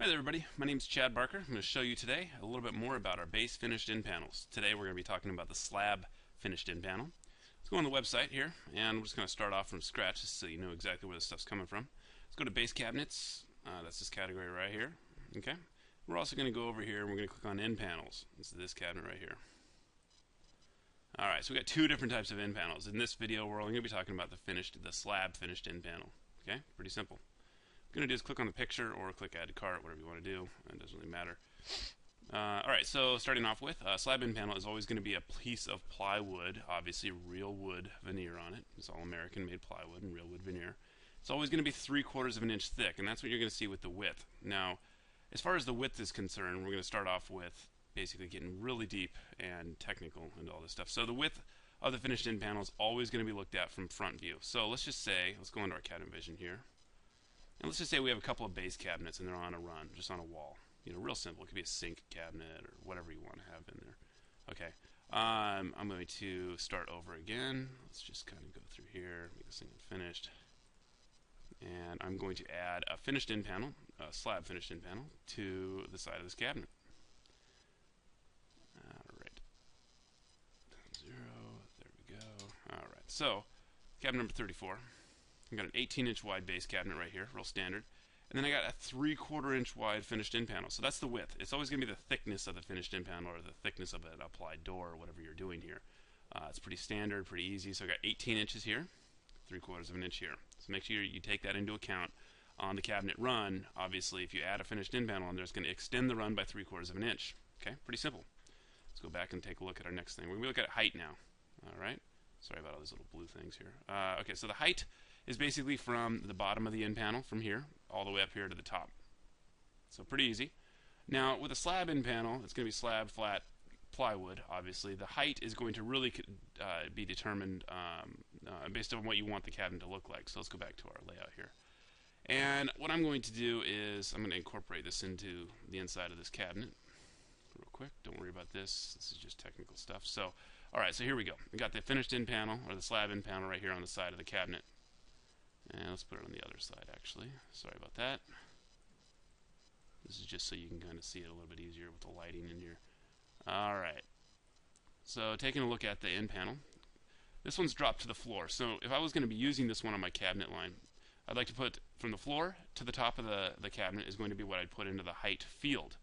Hi there everybody, my name is Chad Barker. I'm going to show you today a little bit more about our base finished in panels. Today we're going to be talking about the slab finished in panel. Let's go on the website here and we're just going to start off from scratch just so you know exactly where this stuff's coming from. Let's go to base cabinets, that's this category right here. Okay. We're also going to go over here and we're going to click on in panels. This is this cabinet right here. Alright, so we got two different types of in panels. In this video we're only going to be talking about the slab finished in panel. Okay, pretty simple. What you're going to do is click on the picture or click add to cart, whatever you want to do. It doesn't really matter. Alright, so starting off with, slab in panel is always going to be a piece of plywood, obviously real wood veneer on it. It's all American made plywood and real wood veneer. It's always going to be 3/4 of an inch thick, and that's what you're going to see with the width. Now, as far as the width is concerned, we're going to start off with basically getting really deep and technical and all this stuff. So the width of the finished in panel is always going to be looked at from front view. So let's just say, let's go into our cabinet vision here. And let's just say we have a couple of base cabinets and they're on a run, just on a wall. You know, real simple. It could be a sink cabinet or whatever you want to have in there. Okay. I'm going to start over again. Let's just kind of go through here, make this thing finished. And I'm going to add a finished in panel, a slab finished in panel, to the side of this cabinet. Alright. 0, there we go. Alright, so cabinet number 34. I've got an 18-inch wide base cabinet right here, real standard. And then I got a 3/4 inch wide finished in panel. So that's the width. It's always going to be the thickness of the finished in panel or the thickness of an applied door or whatever you're doing here. It's pretty standard, pretty easy. So I got 18 inches here, 3/4 of an inch here. So make sure you take that into account on the cabinet run. Obviously, if you add a finished in panel on there, it's going to extend the run by 3/4 of an inch. Okay, pretty simple. Let's go back and take a look at our next thing. We're going to look at height now. All right. Sorry about all these little blue things here. Okay, so the height is basically from the bottom of the in panel, from here, all the way up here to the top. So pretty easy. Now, with a slab in panel, it's going to be slab, flat, plywood, obviously. The height is going to really be determined based on what you want the cabinet to look like. So let's go back to our layout here. And what I'm going to do is I'm going to incorporate this into the inside of this cabinet. Real quick, don't worry about this. This is just technical stuff. So, alright, so here we go. We got the finished in panel, or the slab in panel right here on the side of the cabinet. And let's put it on the other side, actually. Sorry about that. This is just so you can kind of see it a little bit easier with the lighting in here. Alright. So, taking a look at the in panel. This one's dropped to the floor. So, if I was going to be using this one on my cabinet line, I'd like to put from the floor to the top of the cabinet is going to be what I'd put into the height field.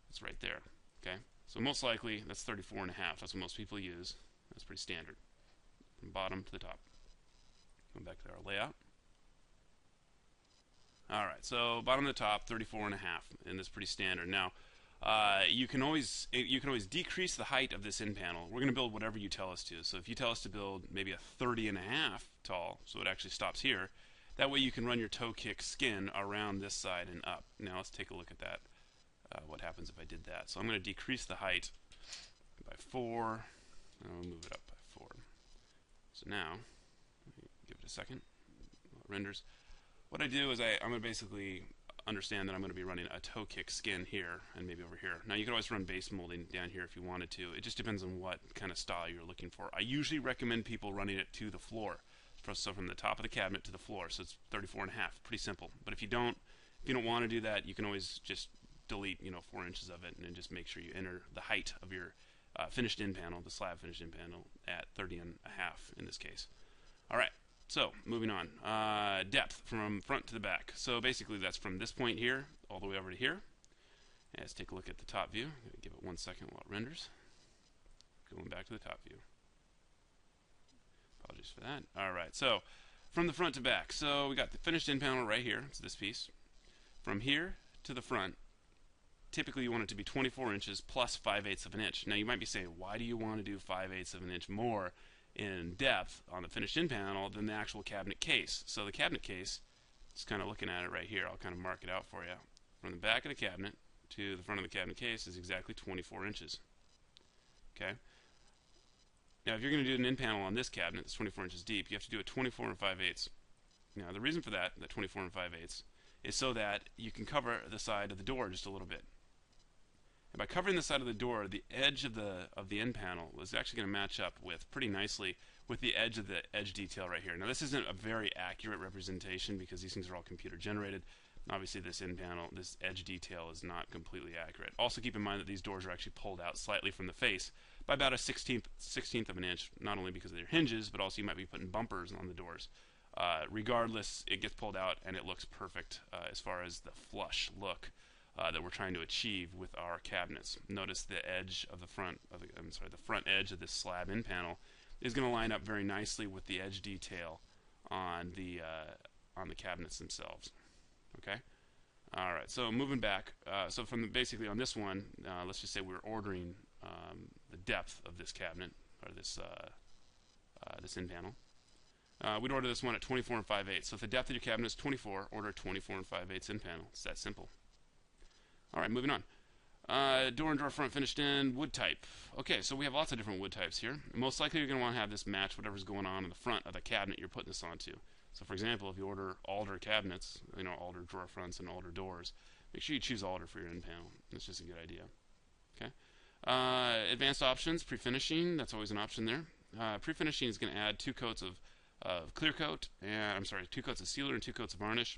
It's right there. Okay? So, most likely, that's 34.5. That's what most people use. That's pretty standard. From bottom to the top. Going back to our layout. Alright, so bottom to the top, 34.5, and that's pretty standard. Now, you can always decrease the height of this in panel. We're going to build whatever you tell us to. So if you tell us to build maybe a 30.5 tall, so it actually stops here, that way you can run your toe kick skin around this side and up. Now let's take a look at that. What happens if I did that? So I'm going to decrease the height by 4, and I'll move it up by 4. So now, give it a second. It renders. What I do is I'm going to basically understand that I'm going to be running a toe kick skin here and maybe over here. Now you can always run base molding down here if you wanted to. It just depends on what kind of style you're looking for. I usually recommend people running it to the floor. So from the top of the cabinet to the floor. So it's 34.5. Pretty simple. But if you don't want to do that, you can always just delete 4 inches of it and then just make sure you enter the height of your finished in panel, the slab finished in panel, at 30.5 in this case. All right. So, moving on. Depth from front to the back. So basically that's from this point here all the way over to here. And let's take a look at the top view. Give it 1 second while it renders. Going back to the top view. Apologies for that. Alright, so from the front to back. So we got the finished in panel right here. It's this piece. From here to the front, typically you want it to be 24 inches plus 5/8 of an inch. Now you might be saying, why do you want to do 5/8 of an inch more in depth on the finished in panel than the actual cabinet case? So the cabinet case, just kind of looking at it right here, I'll kind of mark it out for you. From the back of the cabinet to the front of the cabinet case is exactly 24 inches. Okay? Now if you're going to do an in panel on this cabinet that's 24 inches deep, you have to do a 24 and 5/8. Now the reason for that 24 and 5/8, is so that you can cover the side of the door just a little bit. And by covering the side of the door, the edge of the end panel is actually going to match up with pretty nicely with the edge of the edge detail right here. Now this isn't a very accurate representation because these things are all computer generated, Obviously this in panel, this edge detail is not completely accurate. Also keep in mind that these doors are actually pulled out slightly from the face by about a 16th of an inch, not only because of their hinges, but also you might be putting bumpers on the doors. Regardless, it gets pulled out and it looks perfect as far as the flush look that we're trying to achieve with our cabinets. Notice the edge of the front, the front edge of this slab in panel is going to line up very nicely with the edge detail on the cabinets themselves. Okay. All right. So moving back, so basically on this one, let's just say we're ordering the depth of this cabinet or this in panel. We'd order this one at 24 5/8. So if the depth of your cabinet is 24, order 24 5/8 in panel. It's that simple. All right, moving on. Door and drawer front finished in, wood type. Okay, so we have lots of different wood types here. Most likely you're going to want to have this match whatever's going on in the front of the cabinet you're putting this onto. So for example, if you order alder cabinets, alder drawer fronts and alder doors, make sure you choose alder for your end panel. That's just a good idea. Okay. Advanced options, pre-finishing, that's always an option there. Pre-finishing is going to add 2 coats of clear coat, and 2 coats of sealer and 2 coats of varnish.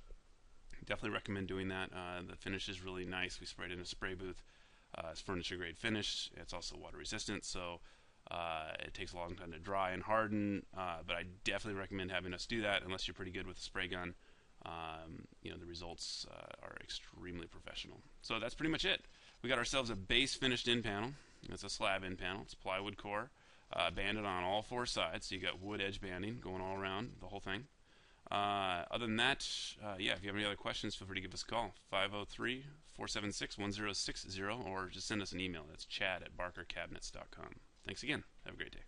Definitely recommend doing that. The finish is really nice. We sprayed it in a spray booth. It's furniture grade finish. It's also water resistant, so it takes a long time to dry and harden. But I definitely recommend having us do that unless you're pretty good with a spray gun. The results are extremely professional. So that's pretty much it. We got ourselves a base finished in panel. It's a slab in panel. It's plywood core, banded on all 4 sides. So you got wood edge banding going all around the whole thing. Other than that, if you have any other questions, feel free to give us a call, 503-476-1060, or just send us an email. That's chad@barkercabinets.com. Thanks again. Have a great day.